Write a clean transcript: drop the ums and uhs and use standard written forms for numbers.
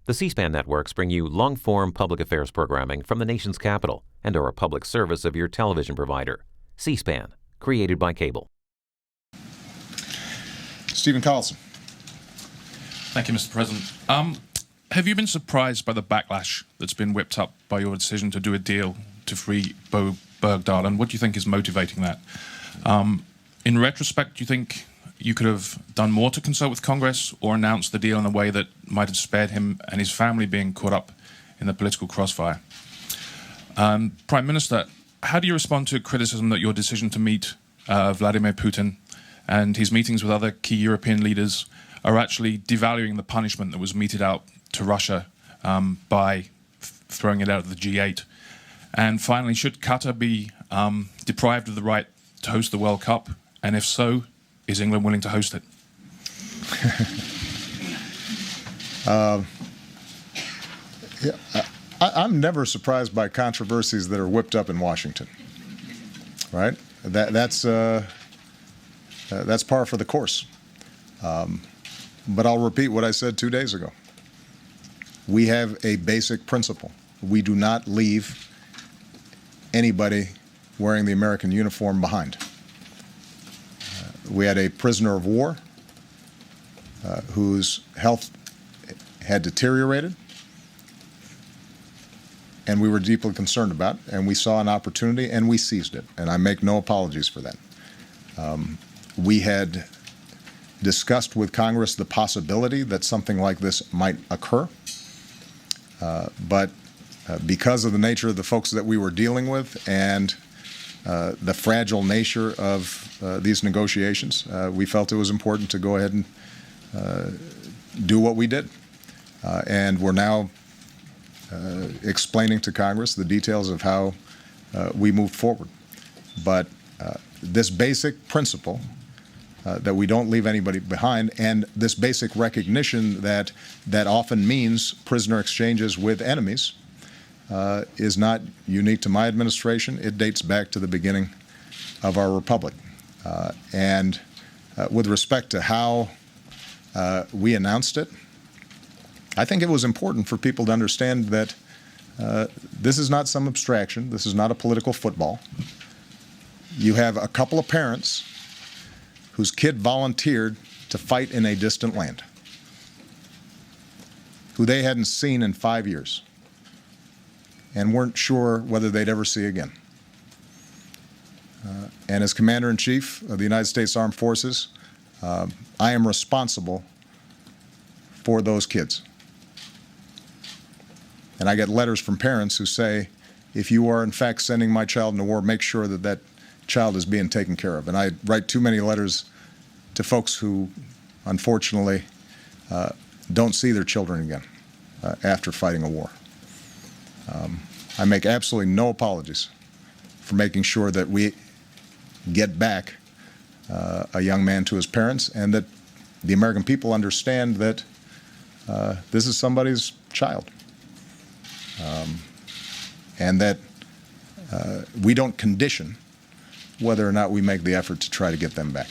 The C-SPAN networks bring you long-form public affairs programming from the nation's capital and are a public service of your television provider. C-SPAN, created by cable. Stephen Carlson. Thank you, Mr. President. Have you been surprised by the backlash that's been whipped up by your decision to do a deal to free Bergdahl, and what do you think is motivating that? In retrospect, do you think you could have done more to consult with Congress or announced the deal in a way that might have spared him and his family being caught up in the political crossfire? Prime Minister, how do you respond to criticism that your decision to meet Vladimir Putin and his meetings with other key European leaders are actually devaluing the punishment that was meted out to Russia by throwing it out of the G8? And finally, should Qatar be deprived of the right to host the World Cup? And if so, is England willing to host it? I'm never surprised by controversies that are whipped up in Washington. Right? That's par for the course. But I'll repeat what I said 2 days ago. We have a basic principle. We do not leave anybody wearing the American uniform behind. We had a prisoner of war whose health had deteriorated, and we were deeply concerned about, and we saw an opportunity, and we seized it, and I make no apologies for that. We had discussed with Congress the possibility that something like this might occur, but because of the nature of the folks that we were dealing with and the fragile nature of these negotiations, we felt it was important to go ahead and do what we did. And we're now explaining to Congress the details of how we moved forward. But this basic principle that we don't leave anybody behind, and this basic recognition that that often means prisoner exchanges with enemies, is not unique to my administration. It dates back to the beginning of our republic. And with respect to how we announced it, I think it was important for people to understand that this is not some abstraction. This is not a political football. You have a couple of parents whose kid volunteered to fight in a distant land, who they hadn't seen in 5 years and weren't sure whether they'd ever see again. And as Commander-in-Chief of the United States Armed Forces, I am responsible for those kids. And I get letters from parents who say, if you are in fact sending my child into war, make sure that that child is being taken care of. And I write too many letters to folks who, unfortunately, don't see their children again after fighting a war. I make absolutely no apologies for making sure that we get back a young man to his parents, and that the American people understand that this is somebody's child, and that we don't condition whether or not we make the effort to try to get them back.